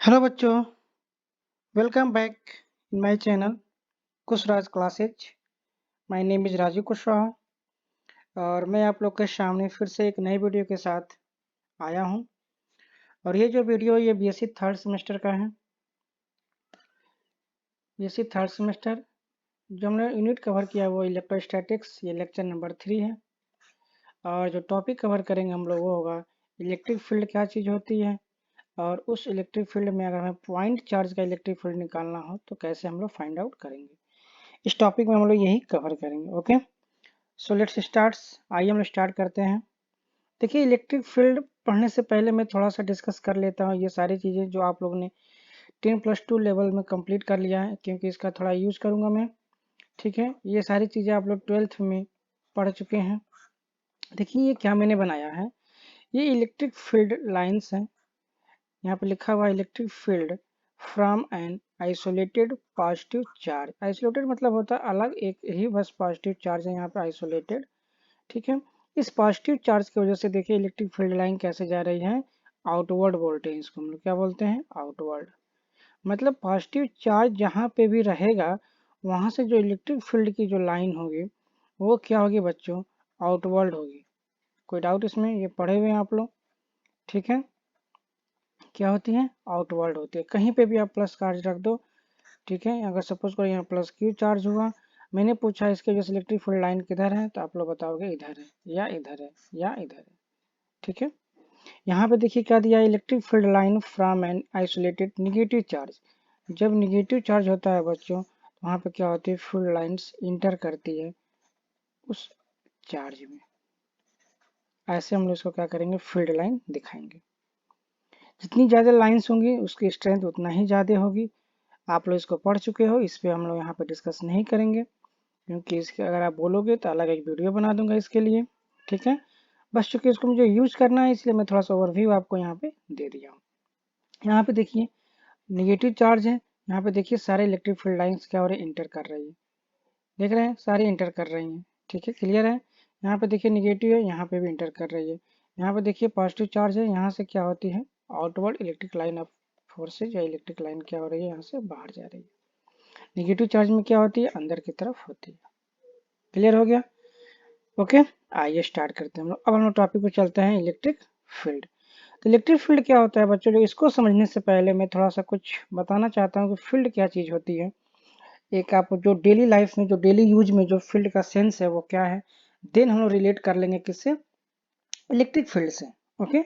Hello बच्चों, welcome back in my channel Kushraj classes. My name is Raju Kushwaha और मैं आप लोग के सामने फिर से एक नई वीडियो के साथ आया हूं। और ये जो वीडियो ये बीएससी थर्ड सेमेस्टर का है। बीएससी थर्ड सेमेस्टर जो हमने यूनिट कवर किया वो इलेक्ट्रोस्टैटिक्स, ये लेक्चर नंबर 3 है। और जो टॉपिक कवर करेंगे हम लोग वो होगा इलेक्ट्रिक फील्ड क्या चीज़ होती है, और उस इलेक्ट्रिक फील्ड में अगर हमें पॉइंट चार्ज का इलेक्ट्रिक फील्ड निकालना हो तो कैसे हम लोग फाइंड आउट करेंगे। इस टॉपिक में हम लोग यही कवर करेंगे। Okay, so let's start. आइए हम लोग स्टार्ट करते हैं। देखिए, इलेक्ट्रिक फील्ड पढ़ने से पहले मैं थोड़ा सा डिस्कस कर लेता हूँ ये सारी चीज़ें जो आप लोगों ने 10+2 लेवल में कंप्लीट कर लिया है, क्योंकि इसका थोड़ा यूज करूँगा मैं। ठीक है, ये सारी चीज़ें आप लोग 12th में पढ़ चुके हैं। देखिए ये क्या मैंने बनाया है, ये इलेक्ट्रिक फील्ड लाइन्स हैं। यहाँ पे लिखा हुआ electric field from an isolated positive charge. Isolated मतलब होता है अलग, एक ही बस पॉजिटिव चार्ज है यहाँ पे आइसोलेटेड। ठीक है, इस पॉजिटिव चार्ज की वजह से देखिए इलेक्ट्रिक फील्ड लाइन कैसे जा रही है, आउटवर्ड बोलते हैं इसको हम लोग, क्या बोलते हैं, आउटवर्ड। मतलब पॉजिटिव चार्ज जहाँ पे भी रहेगा वहां से जो इलेक्ट्रिक फील्ड की जो लाइन होगी वो क्या होगी बच्चों, आउटवर्ड होगी। कोई डाउट इसमें, ये पढ़े हुए हैं आप लोग। ठीक है, क्या होती है, आउटवर्ड होती है। कहीं पे भी आप प्लस चार्ज रख दो। ठीक है, अगर सपोज करो यहाँ प्लस क्यू चार्ज हुआ, मैंने पूछा इसके जो इलेक्ट्रिक फील्ड लाइन किधर है, तो आप लोग बताओगे इधर है या इधर है या इधर है। ठीक है, यहाँ पे देखिए क्या दिया है, electric field line from an isolated negative charge. जब निगेटिव चार्ज होता है बच्चों तो वहाँ पे क्या होती है, फील्ड लाइंस इंटर करती है उस चार्ज में। ऐसे हम लोग इसको क्या करेंगे, फील्ड लाइन दिखाएंगे। जितनी ज़्यादा लाइंस होंगी उसकी स्ट्रेंथ उतना ही ज़्यादा होगी। आप लोग इसको पढ़ चुके हो, इस पे हम लोग यहाँ पे डिस्कस नहीं करेंगे, क्योंकि इसके अगर आप बोलोगे तो अलग एक वीडियो बना दूंगा इसके लिए। ठीक है, बस चूंकि इसको मुझे यूज करना है इसलिए मैं थोड़ा सा ओवरव्यू आपको यहाँ पे दे दिया हूँ। यहाँ पे देखिए निगेटिव चार्ज है, यहाँ पे देखिए सारे इलेक्ट्रिक फील्ड लाइंस क्या हो रहे हैं, इंटर कर रही है। देख रहे हैं, सारी इंटर कर रही हैं। ठीक है, क्लियर है। यहाँ पे देखिए निगेटिव है, यहाँ पे भी इंटर कर रही है। यहाँ पे देखिए पॉजिटिव चार्ज है, यहाँ से क्या होती है, outward electric line of forces या इलेक्ट्रिक लाइन क्या हो रही है, यहाँ से बाहर जा रही है। निगेटिव चार्ज में क्या होती है, अंदर की तरफ होती है। क्लियर हो गया। ओके, आइए स्टार्ट करते हैं हम लोग। अब हम लोग टॉपिक पे चलते हैं, इलेक्ट्रिक फील्ड। तो इलेक्ट्रिक फील्ड क्या होता है बच्चों, जो इसको समझने से पहले मैं थोड़ा सा कुछ बताना चाहता हूँ कि फील्ड क्या चीज़ होती है। एक आप जो डेली लाइफ में, जो डेली यूज में जो फील्ड का सेंस है वो क्या है, देन हम लोग रिलेट कर लेंगे किससे, इलेक्ट्रिक फील्ड से। ओके,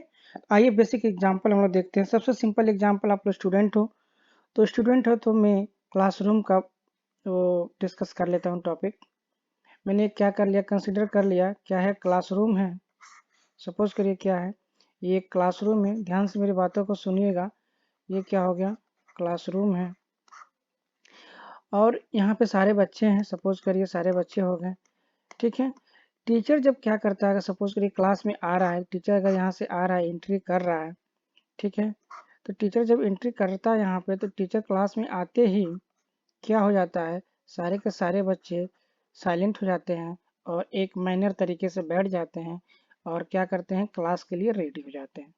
आइए बेसिक एग्जांपल हम लोग देखते हैं। सबसे सिंपल एग्जांपल, आप लोग स्टूडेंट हो, तो स्टूडेंट हो तो मैं क्लासरूम का वो डिस्कस कर लेता हूँ टॉपिक। मैंने क्या कर लिया, कंसिडर कर लिया क्या है, क्लासरूम है। सपोज करिए क्या है, ये क्लासरूम है, ध्यान से मेरी बातों को सुनिएगा। ये क्या हो गया, क्लासरूम है, और यहाँ पे सारे बच्चे हैं, सपोज करिए सारे बच्चे हो गए। ठीक है, टीचर जब क्या करता है, अगर सपोज करिए क्लास में आ रहा है, टीचर अगर यहाँ से आ रहा है, एंट्री कर रहा है। ठीक है, तो टीचर जब एंट्री करता है यहाँ पे, तो टीचर क्लास में आते ही क्या हो जाता है, सारे के सारे बच्चे साइलेंट हो जाते हैं और एक मैनर तरीके से बैठ जाते हैं और क्या करते हैं, क्लास के लिए रेडी हो जाते हैं।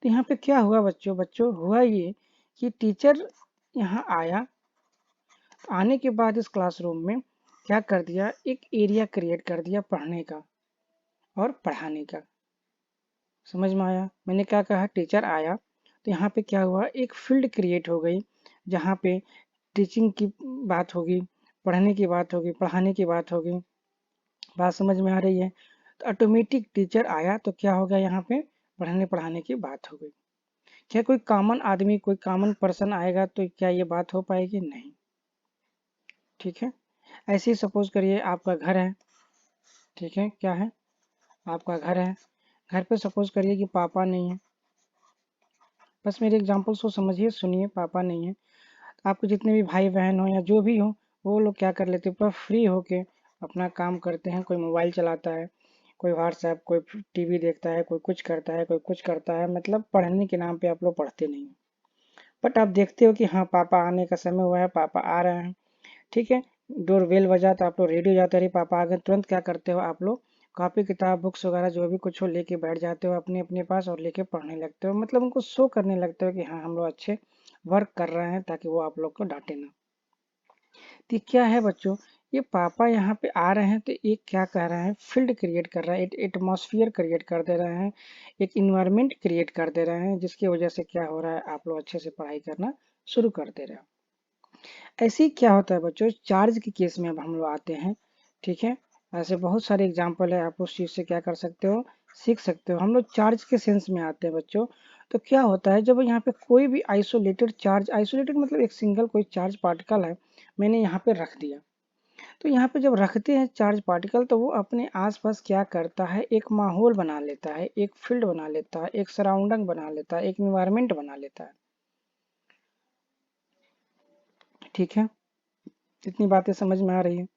तो यहाँ पे क्या हुआ बच्चों, हुआ ये कि टीचर यहाँ आया, आने के बाद इस क्लासरूम में क्या कर दिया, एक एरिया क्रिएट कर दिया पढ़ने का और पढ़ाने का। समझ में आया, मैंने क्या कहा, टीचर आया तो यहाँ पे क्या हुआ, एक फील्ड क्रिएट हो गई जहाँ पे टीचिंग की बात होगी, पढ़ने की बात होगी, पढ़ाने की बात होगी। बात समझ में आ रही है। तो ऑटोमेटिक टीचर आया तो क्या हो गया, यहाँ पे पढ़ने पढ़ाने की बात हो गई। क्या कोई कॉमन आदमी, कोई कॉमन पर्सन आएगा तो क्या ये बात हो पाएगी, नहीं। ठीक है, ऐसे ही सपोज करिए आपका घर है। ठीक है, क्या है, आपका घर है, घर पे सपोज करिए कि पापा नहीं है। बस मेरे एग्जांपल्स को समझिए, सुनिए, पापा नहीं है। आपके जितने भी भाई बहन हो या जो भी हो, वो लोग क्या कर लेते हैं, पूरा फ्री होके अपना काम करते हैं। कोई मोबाइल चलाता है, कोई व्हाट्सएप, कोई टीवी देखता है, कोई कुछ करता है, कोई कुछ करता है। मतलब पढ़ने के नाम पे आप लोग पढ़ते नहीं हो, बट आप देखते हो कि हाँ पापा आने का समय हुआ है, पापा आ रहे हैं। ठीक है, डोर बेल बजा तो आप लोग रेडी हो जाते हैं, अरे पापा आ गए। तुरंत क्या करते हो आप लोग, कॉपी किताब बुक्स वगैरह जो भी कुछ हो लेके बैठ जाते हो अपने अपने पास और लेके पढ़ने लगते हो, मतलब उनको शो करने लगते हो कि हाँ हम लोग अच्छे वर्क कर रहे हैं, ताकि वो आप लोग को डांटे ना। तो ये क्या है बच्चों, ये पापा यहाँ पे आ रहे हैं तो ये क्या कह रहे हैं, फील्ड क्रिएट कर रहा है, एक एटमॉस्फेयर क्रिएट कर दे रहे हैं, एक इन्वायरमेंट क्रिएट कर दे रहे हैं, जिसकी वजह से क्या हो रहा है, आप लोग अच्छे से पढ़ाई करना शुरू कर दे रहे हो। ऐसे ही क्या होता है बच्चों, चार्ज के केस में अब हम लोग आते हैं। ठीक है, ऐसे बहुत सारे एग्जाम्पल है, आप उस चीज़ से क्या कर सकते हो, सीख सकते हो। हम लोग चार्ज के सेंस में आते हैं बच्चों। तो क्या होता है, जब यहाँ पे कोई भी आइसोलेटेड चार्ज, आइसोलेटेड मतलब एक सिंगल कोई चार्ज पार्टिकल है, मैंने यहाँ पे रख दिया, तो यहाँ पे जब रखते हैं चार्ज पार्टिकल, तो वो अपने आसपास क्या करता है, एक माहौल बना लेता है, एक फील्ड बना लेता है, एक सराउंडिंग बना लेता है, एक इन्वायरमेंट बना लेता है। ठीक है, इतनी बातें समझ में आ रही है।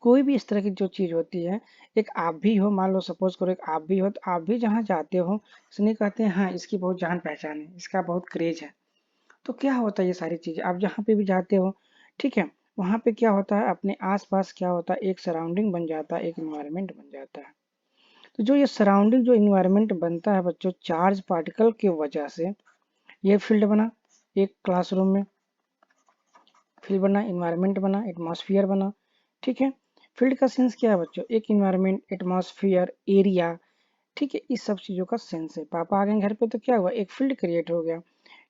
कोई भी इस तरह की जो चीज होती है, एक आप भी हो, मान लो सपोज करो एक आप भी हो, तो आप भी जहाँ जाते हो, इसलिए कहते हैं हाँ इसकी बहुत जान पहचान है, इसका बहुत क्रेज है। तो क्या होता है, ये सारी चीजें आप जहाँ पे भी जाते हो, ठीक है, वहाँ पे क्या होता है, अपने आसपास क्या होता है, एक सराउंडिंग बन जाता है, एक इन्वायरमेंट बन जाता है। तो जो ये सराउंडिंग जो इन्वायरमेंट बनता है बच्चों, चार्ज पार्टिकल की वजह से, ये फील्ड बना एक क्लासरूम में, फील्ड बना, इन्वायरमेंट बना, एटमॉस्फेयर बना। ठीक है, फील्ड का सेंस क्या है बच्चों, एक इन्वायरमेंट, एटमॉस्फेयर, एरिया। ठीक है, इस सब चीज़ों का सेंस है। पापा आ गए घर पे तो क्या हुआ, एक फील्ड क्रिएट हो गया।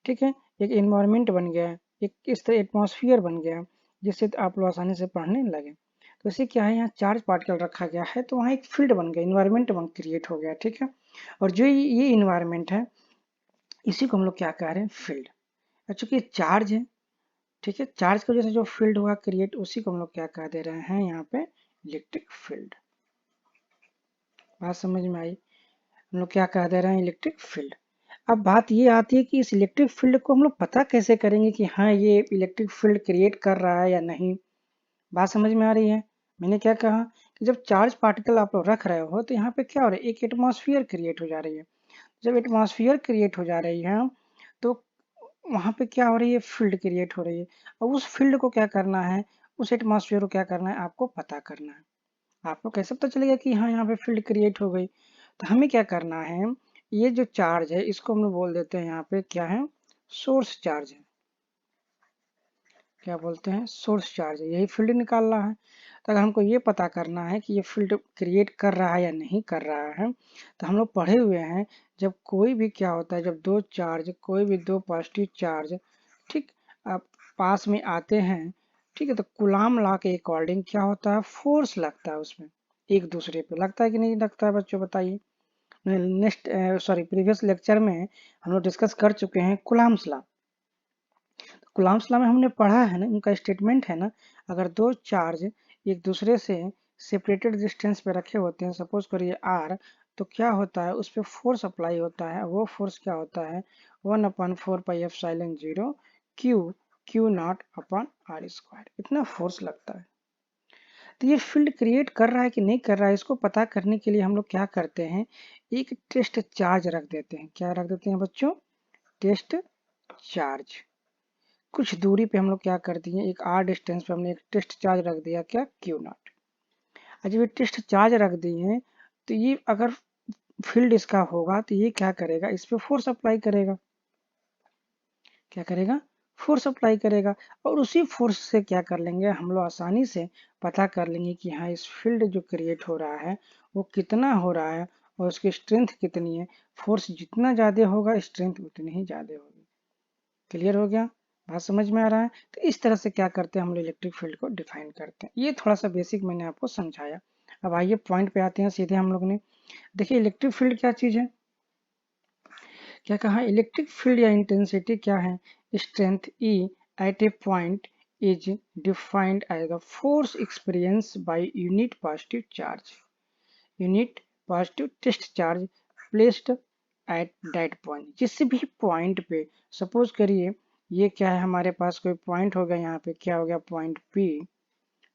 ठीक है, एक इन्वायरमेंट बन गया, एक इस तरह एटमॉस्फेयर बन गया, जिससे तो आप लोग आसानी से पढ़ने लगे। तो इसे क्या है, यहाँ चार्ज पार्टिकल रखा गया है, तो वहाँ एक फील्ड बन गया, इन्वायरमेंट बन क्रिएट हो गया। ठीक है, और जो ये इन्वायरमेंट है, इसी को हम लोग क्या कह रहे हैं, फील्ड। चूंकि चार्ज है, ठीक है, चार्ज की वजह से जो फील्ड हुआ क्रिएट, उसी को हम लोग क्या कह दे रहे हैं यहाँ पे, इलेक्ट्रिक फील्ड। बात समझ में आई, हम लोग क्या कह दे रहे हैं, इलेक्ट्रिक फील्ड। अब बात ये आती है कि इस इलेक्ट्रिक फील्ड को हम लोग पता कैसे करेंगे कि हाँ ये इलेक्ट्रिक फील्ड क्रिएट कर रहा है या नहीं। बात समझ में आ रही है। मैंने क्या कहा कि जब चार्ज पार्टिकल आप लोग रख रहे हो, तो यहाँ पे क्या हो रहा है, एक एटमॉस्फेयर क्रिएट हो जा रही है। जब एटमॉस्फेयर क्रिएट हो जा रही है, तो वहाँ पे क्या हो रही है, फील्ड क्रिएट हो रही है। अब उस फील्ड को क्या करना है, उस एटमॉस्फेयर को क्या करना है, आपको पता करना है। आपको कैसे पता चलेगा कि हाँ यहाँ पे फील्ड क्रिएट हो गई। तो हमें क्या करना है, ये जो चार्ज है इसको हम लोग बोल देते हैं यहाँ पे क्या है, सोर्स चार्ज है। क्या बोलते हैं, सोर्स चार्ज है, यही फील्ड निकाल रहा है। तो अगर हमको ये पता करना है कि ये फील्ड क्रिएट कर रहा है या नहीं कर रहा है, तो हम लोग पढ़े हुए हैं, जब कोई भी क्या होता है, जब दो चार्ज, कोई भी दो पॉजिटिव चार्ज, ठीक, आप पास में आते हैं, ठीक है, तो कूलाम लॉ के अकॉर्डिंग क्या होता है, फोर्स लगता है उसमें, एक दूसरे पे लगता है कि नहीं लगता है बच्चों, बताइए। नेक्स्ट सॉरी प्रीवियस लेक्चर में हम लोग डिस्कस कर चुके हैं कूलाम्स लॉ। कूलाम्स लॉ में हमने पढ़ा है ना, उनका स्टेटमेंट है ना, अगर दो चार्ज एक दूसरे से सेपरेटेड डिस्टेंस पे रखे होते हैं, सपोज करिए आर, तो क्या होता है, उस पर फोर्स अप्लाई होता है। वो फोर्स क्या होता है, 1/4πε0 q, q naught upon r square, इतना फोर्स लगता है। तो ये फील्ड क्रिएट कर रहा है कि नहीं कर रहा है, इसको पता करने के लिए हम लोग क्या करते हैं, एक टेस्ट चार्ज रख देते हैं। क्या रख देते हैं बच्चों, टेस्ट चार्ज। कुछ दूरी पे हम लोग क्या कर दिए, एक आर डिस्टेंस पे हमने एक टेस्ट चार्ज रख दिया, क्या, क्यू नॉट। और जब ये टेस्ट चार्ज रख दिए, तो ये अगर फील्ड इसका होगा, तो ये क्या करेगा, इस पे फोर्स अप्लाई करेगा। क्या करेगा, फोर्स अप्लाई करेगा। और उसी फोर्स से क्या कर लेंगे, हम लोग आसानी से पता कर लेंगे कि हाँ इस फील्ड जो क्रिएट हो रहा है वो कितना हो रहा है, और उसकी स्ट्रेंथ कितनी है। फोर्स जितना ज़्यादा होगा, स्ट्रेंथ उतनी ही ज़्यादा होगी। क्लियर हो गया, बात समझ में आ रहा है। तो इस तरह से क्या करते हैं, हम लोग इलेक्ट्रिक फील्ड को डिफाइन करते हैं। ये थोड़ा सा बेसिक मैंने आपको समझाया। अब आइए पॉइंट पे आते हैं सीधे हम लोग ने। देखिए इलेक्ट्रिक फील्ड क्या चीज़ है, क्या कहा, इलेक्ट्रिक फील्ड या इंटेंसिटी क्या है, strength E at a point is defined as the force experience by unit positive charge, unit positive test charge placed at that point. जिस भी पॉइंट पे, सपोज करिए ये क्या है, हमारे पास कोई पॉइंट हो गया, यहाँ पे क्या हो गया, पॉइंट पी।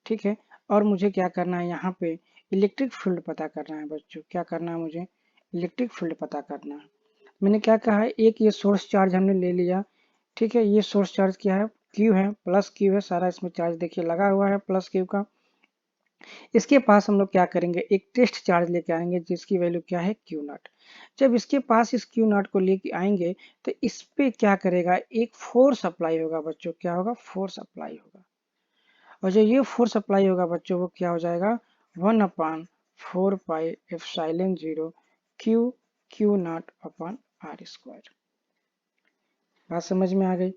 ठीक है, और मुझे क्या करना है, यहाँ पे इलेक्ट्रिक फील्ड पता करना है बच्चों। क्या करना है मुझे, इलेक्ट्रिक फील्ड पता करना है। मैंने क्या कहा है, एक ये सोर्स चार्ज हमने ले लिया। ठीक है, ये सोर्स चार्ज क्या है, क्यू है, प्लस क्यू है, सारा इसमें चार्ज देखिए लगा हुआ है प्लस क्यू का। इसके पास हम लोग क्या करेंगे, एक टेस्ट चार्ज लेके आएंगे जिसकी वैल्यू क्या है क्यू नॉट। जब इसके पास इस क्यू नॉट को लेके आएंगे तो इस पे क्या करेगा, एक फोर्स अप्लाई होगा बच्चों, क्या होगा, फोर्स अप्लाई होगा। और जो ये फोर्स अप्लाई होगा बच्चों वो क्या हो जाएगा, 1/4 pi epsilon 0 q q naught upon r square. बात समझ में आ गई,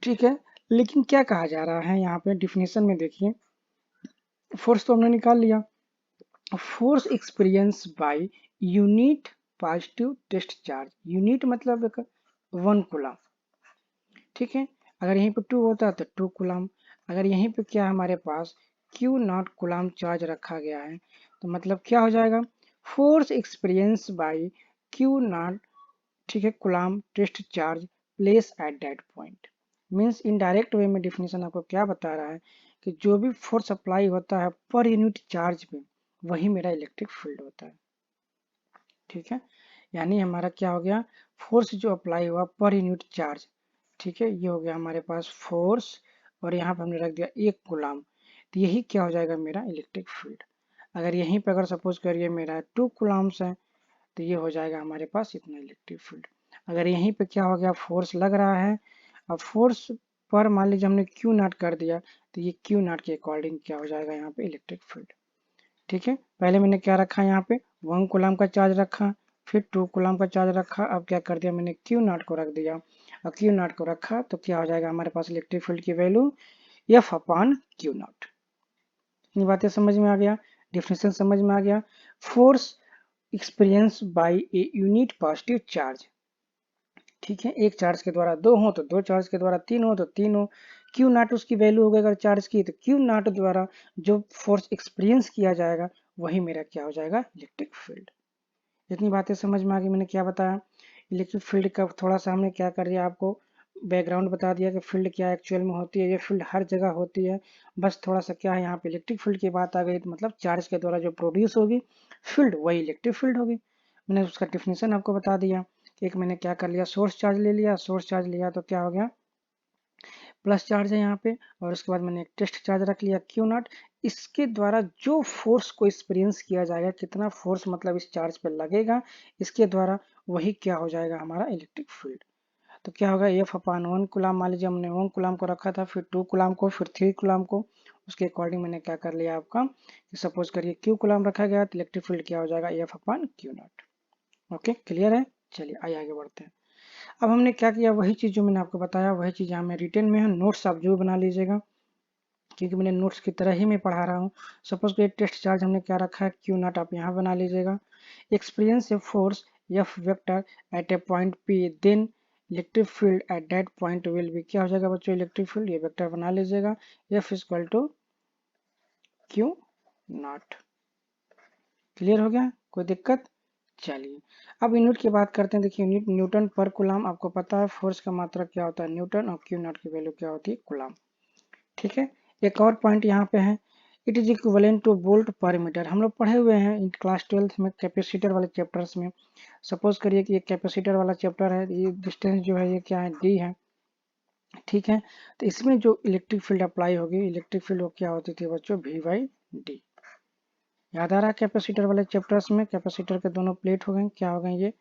ठीक है। लेकिन क्या कहा जा रहा है यहाँ पे डिफिनेशन में, देखिए फोर्स तो हमने निकाल लिया, force experience by unit positive test charge, unit मतलब 1 कूलम, ठीक है। अगर यहीं पे 2 होता तो 2 कूलम, अगर यहीं पे क्या हमारे पास क्यू नॉट कूलम चार्ज रखा गया है तो मतलब क्या हो जाएगा, force experience by q naught, ठीक है, coulomb test charge place at that point. Means indirect way में डिफिनेशन आपको क्या बता रहा है कि जो भी फोर्स अप्लाई होता है पर यूनिट चार्ज पे वही मेरा इलेक्ट्रिक फील्ड होता है, ठीक है। यानी हमारा क्या हो गया, फोर्स जो अप्लाई हुआ पर यूनिट चार्ज, ठीक है, ये हो गया हमारे पास फोर्स, और यहाँ पे हमने रख दिया 1 कूलम, तो यही क्या हो जाएगा मेरा इलेक्ट्रिक फील्ड। अगर यहीं पे अगर सपोज करिए मेरा 2 कूलम्स है तो ये हो जाएगा हमारे पास इतना इलेक्ट्रिक फील्ड। अगर यहीं पे क्या हो गया, फोर्स लग रहा है, अब फोर्स पर मान लीजिए हमने क्यू नॉट कर दिया तो ये क्यू नॉट के अकॉर्डिंग क्या हो जाएगा यहाँ पे इलेक्ट्रिक फील्ड, ठीक है। पहले मैंने क्या रखा यहाँ पे 1 कूलम का चार्ज रखा, फिर 2 कूलम का चार्ज रखा, अब क्या कर दिया मैंने क्यू नॉट को रख दिया, और क्यू नॉट को रखा तो क्या हो जाएगा हमारे पास इलेक्ट्रिक फील्ड की value F upon q naught. ये बातें समझ में आ गया, डिफिनेशन समझ में आ गया। Force experience bye a unit positive charge, ठीक है, एक चार्ज के द्वारा 2 हो तो 2, चार्ज के द्वारा 3 हो तो 3 हो, क्यू नॉट उसकी वैल्यू हो गई अगर चार्ज की तो क्यू नॉट द्वारा जो फोर्स एक्सपीरियंस किया जाएगा वही मेरा क्या हो जाएगा इलेक्ट्रिक फील्ड। इतनी बातें समझ में आ गई, मैंने क्या बताया इलेक्ट्रिक फील्ड का, थोड़ा सा हमने क्या कर दिया आपको बैकग्राउंड बता दिया कि फील्ड क्या एक्चुअल में होती है, ये फील्ड हर जगह होती है, बस थोड़ा सा क्या है यहाँ पे इलेक्ट्रिक फील्ड की बात आ गई तो मतलब चार्ज के द्वारा जो प्रोड्यूस होगी फील्ड वही इलेक्ट्रिक फील्ड होगी। मैंने उसका डिफिनेशन आपको बता दिया, एक मैंने क्या कर लिया सोर्स चार्ज ले लिया, सोर्स चार्ज लिया तो क्या हो गया प्लस चार्ज है यहाँ पे, और उसके बाद मैंने एक टेस्ट चार्ज रख लिया क्यू नॉट, इसके द्वारा जो फोर्स को एक्सपीरियंस किया जाएगा, कितना फोर्स मतलब इस चार्ज पे लगेगा इसके द्वारा वही क्या हो जाएगा हमारा इलेक्ट्रिक फील्ड। तो क्या होगा एफ अपान 1 कूलम, मान लीजिए हमने 1 कूलम को रखा था, फिर 2 कूलम को, फिर 3 कूलम को, उसके अकॉर्डिंग मैंने क्या कर लिया आपका, सपोज करिए क्यू कूलम रखा गया तो इलेक्ट्रिक फील्ड क्या हो जाएगा F upon Q not. Okay clear है, चलिए आइए आगे बढ़ते हैं। अब हमने क्या किया, वही चीज़ जो मैंने आपको बताया वही चीज़ यहाँ में रिटर्न में है, नोट्स आप जो बना लीजिएगा क्योंकि मैंने नोट्स की तरह ही मैं पढ़ा रहा हूँ। सपोज कि टेस्ट चार्ज हमने क्या रखा है क्यू नॉट, आप यहाँ बना लीजिएगा, experience a force F vector at a point P, then electric field at that point will be, क्या हो जाएगा बच्चों इलेक्ट्रिक फील्ड, ये वेक्टर बना लीजिएगा, F equal to q naught. Clear हो गया, कोई दिक्कत, चलिए अब यूनिट की बात करते हैं। देखिए यूनिट न्यूटन पर कूलम, आपको पता है फोर्स का मात्रा क्या होता है न्यूटन, और क्यू नॉट की वैल्यू क्या होती है कूलम, ठीक है। एक और पॉइंट यहाँ पे है, it is equivalent two volt पर मीटर, हम लोग पढ़े हुए हैं इन क्लास 12th में कैपेसिटर वाले चैप्टर्स में। सपोज करिए कि ये कैपेसिटर वाला चैप्टर है, ये डिस्टेंस जो है ये क्या है डी है, ठीक है। तो इसमें जो इलेक्ट्रिक फील्ड अप्लाई होगी, इलेक्ट्रिक फील्ड वो क्या होती थी बच्चों वी बाई डी, याद आ रहा है कैपेसिटर वाले चैप्टर्स में, कैपेसिटर के दोनों प्लेट हो गए, क्या हो गए ये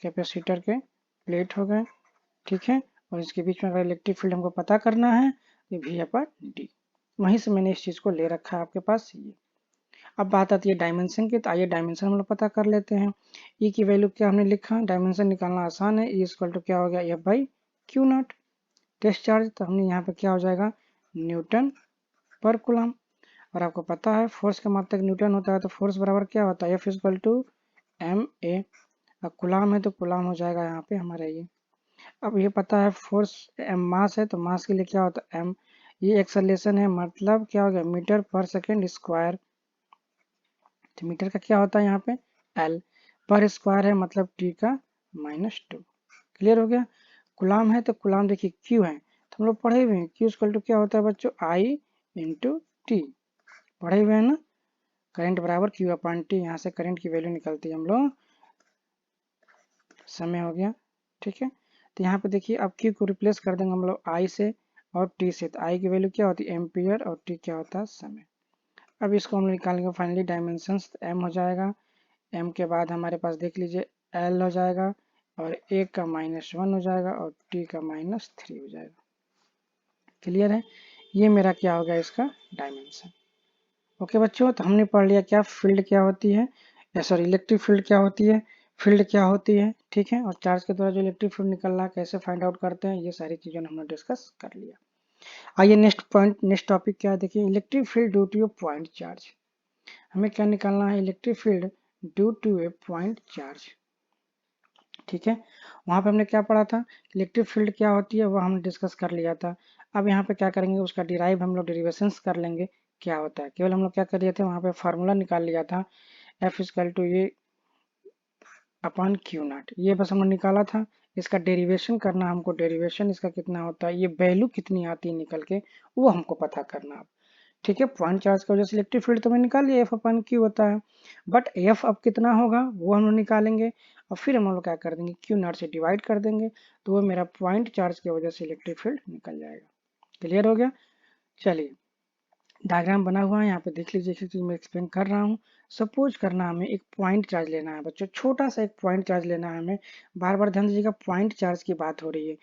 कैपेसिटर के प्लेट हो गए, ठीक है। और इसके बीच में अगर इलेक्ट्रिक फील्ड हमको पता करना है तो वी अपर डी, वहीं से मैंने इस चीज़ को ले रखा है आपके पास ये। अब बात आती है डायमेंशन की, तो आइए डायमेंशन हम लोग पता कर लेते हैं। ई की वैल्यू क्या हमने लिखा, डायमेंशन निकालना आसान है, ई इक्वल टू क्या हो गया F by q naught, test charge तो हमने यहाँ पे क्या हो जाएगा न्यूटन पर कूलम, और आपको पता है फोर्स का मात्रक न्यूटन होता है तो फोर्स बराबर क्या होता है F equal to M A, अब कूलम है तो कूलम हो जाएगा यहाँ पे हमारा ये। अब ये पता है फोर्स एम मास है तो मास के लिए क्या होता है एम, ये एक्सेलरेशन है मतलब क्या हो गया मीटर पर सेकेंड स्क्वायर, तो मीटर का क्या होता है यहाँ पे एल, पर स्क्वायर है मतलब टी का -2। क्लियर हो गया, गुलाम है तो गुलाम देखिए क्यू है तो हम लोग पढ़े हुए हैं क्यू इक्वल टू क्या होता है बच्चों आई इंटू टी, पढ़े हुए हैं ना, करंट बराबर क्यू अपॉन टी, यहाँ से करंट की वैल्यू निकलती है हम लोग, समय हो गया, ठीक है। तो यहाँ पे देखिए अब क्यू को रिप्लेस कर देंगे हम लोग आई से और टी से, तो आई की वैल्यू क्या होती है एम्पियर और टी क्या होता है समय। अब इसको हम निकालेंगे फाइनली डायमेंशंस m हो जाएगा, m के बाद हमारे पास देख लीजिए l हो जाएगा और a का -1 हो जाएगा और t का -3 हो जाएगा। क्लियर है, ये मेरा क्या हो गया इसका डायमेंशन। ओके बच्चों, तो हमने पढ़ लिया क्या फील्ड क्या होती है, सॉरी इलेक्ट्रिक फील्ड क्या होती है, फील्ड क्या होती है, ठीक है, और चार्ज के द्वारा जो इलेक्ट्रिक फील्ड निकल रहा है कैसे फाइंड आउट करते हैं, ये सारी चीजें हमने डिस्कस कर लिया। आइए नेक्स्ट पॉइंट, नेक्स्ट टॉपिक क्या है, देखिए electric field due to a point charge. हमें क्या निकालना है, electric field due to a point charge. ठीक है, वहां पे हमने क्या पढ़ा था, इलेक्ट्रिक फील्ड क्या होती है वो हमने डिस्कस कर लिया था। अब यहाँ पे क्या करेंगे, उसका डिराइव हम लोग डेरिवेशंस कर लेंगे क्या होता है। केवल हम लोग क्या कर लिए थे, वहां पे फार्मूला निकाल लिया था F equal to A upon q naught, ये बस हमने निकाला था। इसका डेरिवेशन करना हमको, डेरिवेशन इसका कितना होता है, ये वैल्यू कितनी आती है निकल के, वो हमको पता करना अब। ठीक है, पॉइंट चार्ज की वजह से इलेक्ट्रिक फील्ड तो मैं निकाल लिया एफ अपन क्यू होता है, बट एफ अब कितना होगा वो हम लोग निकालेंगे और फिर हम लोग क्या कर देंगे, क्यू नॉट से डिवाइड कर देंगे, तो वो मेरा पॉइंट चार्ज की वजह से इलेक्ट्रिक फील्ड निकल जाएगा। क्लियर हो गया, चलिए डायग्राम बना हुआ है यहाँ पे देख लीजिए, इसी चीज मैं एक्सप्लेन कर रहा हूँ। सपोज करना हमें एक पॉइंट चार्ज लेना है बच्चों, छोटा सा एक पॉइंट चार्ज लेना है हमें, बार बार ध्यान दीजिएगा पॉइंट चार्ज की बात हो रही है।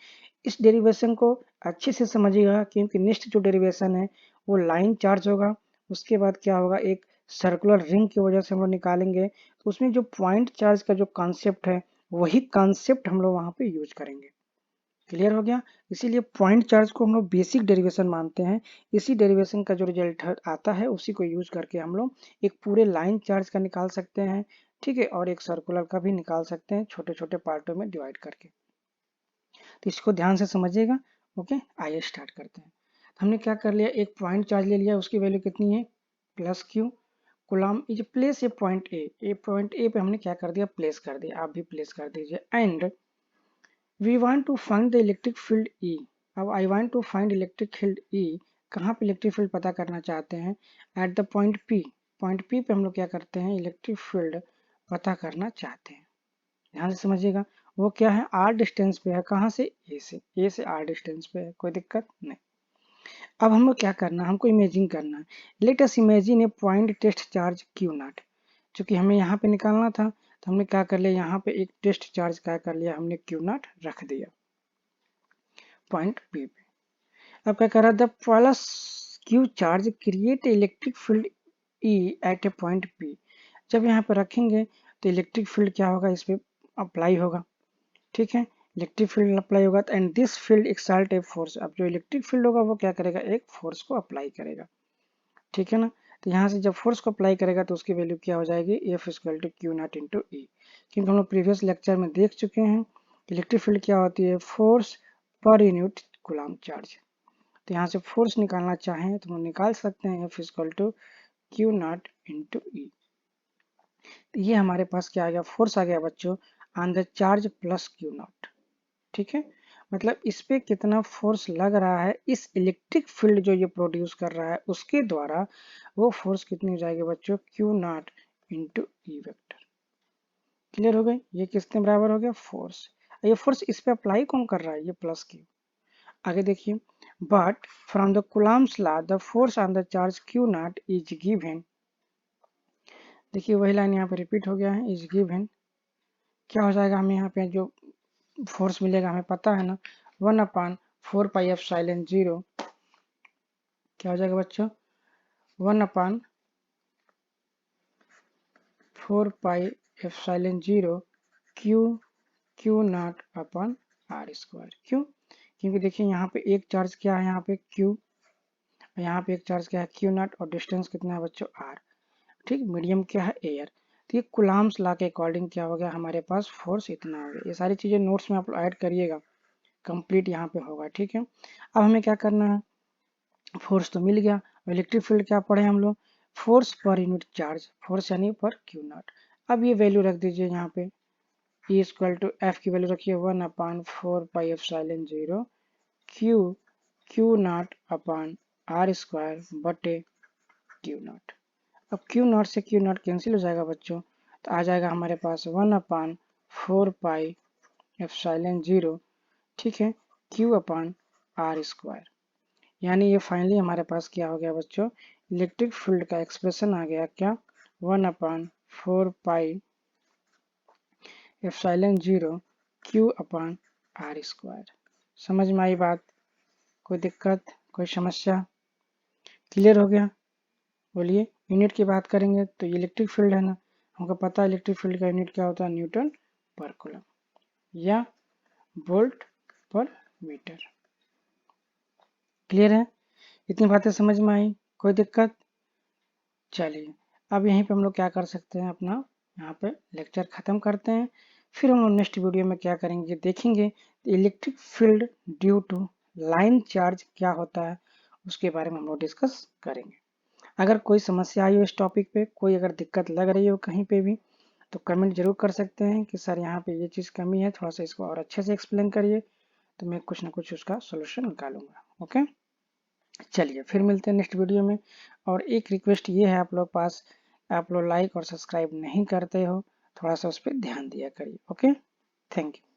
इस डेरिवेशन को अच्छे से समझिएगा, क्योंकि नेक्स्ट जो डेरिवेशन है वो लाइन चार्ज होगा, उसके बाद क्या होगा, एक सर्कुलर रिंग की वजह से हम लोग निकालेंगे, तो उसमें जो पॉइंट चार्ज का जो कॉन्सेप्ट है वही कॉन्सेप्ट हम लोग वहाँ पे यूज करेंगे। क्लियर हो गया, इसीलिए पॉइंट चार्ज को हम लोग बेसिक डेरिवेशन मानते हैं। इसी डेरिवेशन का जो रिजल्ट आता है उसी को यूज करके हम लोग एक पूरे लाइन चार्ज का निकाल सकते हैं, ठीक है, और एक सर्कुलर का भी निकाल सकते हैं छोटे छोटे पार्टों में डिवाइड करके। तो इसको ध्यान से समझिएगा। ओके, आइए स्टार्ट करते हैं। हमने क्या कर लिया, एक पॉइंट चार्ज ले लिया, उसकी वैल्यू कितनी है plus Q कुलाम is place a point A point A पे हमने क्या कर दिया, प्लेस कर दिया, आप भी प्लेस कर दीजिए। And we want to find the electric field E. अब I want to find electric field E, कहाँ पे इलेक्ट्रिक फील्ड पता करना चाहते हैं, at the point P. Point P पे हम लोग क्या करते हैं, इलेक्ट्रिक फील्ड पता करना चाहते हैं। ध्यान से समझिएगा, वो क्या है, आर डिस्टेंस पे है, कहाँ से, ए से आर डिस्टेंस पे है, कोई दिक्कत नहीं। अब हम लोग क्या करना है, हमको इमेजिन करना है। Let us imagine a point test charge q naught. चूंकि हमें यहाँ पे निकालना था तो हमने क्या कर लिया, यहाँ पे एक टेस्ट चार्ज क्या कर लिया हमने, क्यू नॉट रख दिया पॉइंट पी पे। अब क्या कर रहा था, plus q charge create electric field E at a point P. जब यहाँ पे रखेंगे तो इलेक्ट्रिक फील्ड क्या होगा, इस पे अप्लाई होगा, ठीक है, इलेक्ट्रिक फील्ड अप्लाई होगा, and this field exalt a force. अब जो इलेक्ट्रिक फील्ड होगा वो क्या करेगा, एक फोर्स को अप्लाई करेगा, ठीक है ना। तो यहाँ से जब फोर्स को अप्लाई करेगा तो उसकी वैल्यू क्या हो जाएगी, F equal to q naught into E. क्योंकि हम लोग प्रीवियस लेक्चर में देख चुके हैं इलेक्ट्रिक फील्ड क्या होती है, force per unit coulomb charge. तो यहाँ से फोर्स निकालना चाहें तो हम निकाल सकते हैं, F equal to q naught into E. ये हमारे पास क्या आ गया, फोर्स आ गया बच्चों on the charge plus Q naught, ठीक है। मतलब इस पे कितना फोर्स लग रहा है, इस इलेक्ट्रिक फील्ड जो ये प्रोड्यूस कर रहा है उसके द्वारा वो फोर्स कितनी हो जाएगी बच्चों, Q naught into E vector. Clear हो गई, ये किसके बराबर हो गया, फोर्स। ये फोर्स इस पे अप्लाई कौन कर रहा है, ये प्लस क्यू। आगे देखिए, but from the Coulomb's law the force on the charge q not is given. देखिए वही लाइन यहाँ पे रिपीट हो गया है, इज गिवन। क्या हो जाएगा, हमें यहाँ पे जो फोर्स मिलेगा हमें पता है ना, 1/4 पाई एप्सिलॉन 0। क्या हो जाएगा बच्चों, 1/4 pi epsilon 0 q naught upon r square. क्यों, क्योंकि देखिए यहाँ पे एक चार्ज क्या है, यहाँ पे क्यू, यहाँ पे एक चार्ज क्या है क्यू नॉट, और डिस्टेंस कितना है बच्चों आर, ठीक, मीडियम क्या है एयर। तो ये कूलम्ब्स लॉ के अकॉर्डिंग क्या हो गया, हमारे पास फोर्स इतना हो गया। ये सारी चीजें नोट्स में आप ऐड करिएगा, कंप्लीट यहाँ पे होगा, ठीक है। अब हमें क्या करना है, फोर्स तो मिल गया, इलेक्ट्रिक फील्ड क्या पढ़े हम लोग, force per unit charge, force यानी पर क्यू नॉट। अब ये वैल्यू रख दीजिए यहाँ पे, ई इक्वल टू एफ की वैल्यू रखिए 1/4 pi epsilon 0 q q naught upon r square बटे क्यू नॉट। अब क्यू नॉट से क्यू नॉट कैंसिल हो जाएगा बच्चों, तो आ जाएगा हमारे पास 1/4 पाई एप्सिलॉन 0, ठीक है, क्यू अपन आर स्क्वायर। यानी ये फाइनली हमारे पास क्या हो गया बच्चों, इलेक्ट्रिक फील्ड का एक्सप्रेशन आ गया क्या, 1/4 पाई एप्सिलॉन 0 Q अपान R स्क्वायर। समझ में आई बात? कोई दिक्कत, कोई समस्या? क्लियर हो गया? बोलिए। यूनिट की बात करेंगे तो इलेक्ट्रिक फील्ड है ना, हमको पता है इलेक्ट्रिक फील्ड का यूनिट क्या होता है, न्यूटन पर कूलम या वोल्ट पर मीटर। क्लियर है? इतनी बातें समझ में आई? कोई दिक्कत? चलिए अब यहीं पे हम लोग क्या कर सकते हैं, अपना यहाँ पे लेक्चर ख़त्म करते हैं। फिर हम लोग नेक्स्ट वीडियो में क्या करेंगे, देखेंगे electric field due to line charge क्या होता है, उसके बारे में हम लोग डिस्कस करेंगे। अगर कोई समस्या आई हो इस टॉपिक पे, कोई अगर दिक्कत लग रही हो कहीं पे भी, तो कमेंट जरूर कर सकते हैं कि सर यहाँ पे ये चीज़ कमी है, थोड़ा सा इसको और अच्छे से एक्सप्लेन करिए, तो मैं कुछ ना कुछ उसका सोल्यूशन निकालूंगा। ओके, चलिए फिर मिलते हैं नेक्स्ट वीडियो में। और एक रिक्वेस्ट ये है आप लोग पास, आप लोग लाइक और सब्सक्राइब नहीं करते हो, थोड़ा सा उस पर ध्यान दिया करिए। Okay, thank you.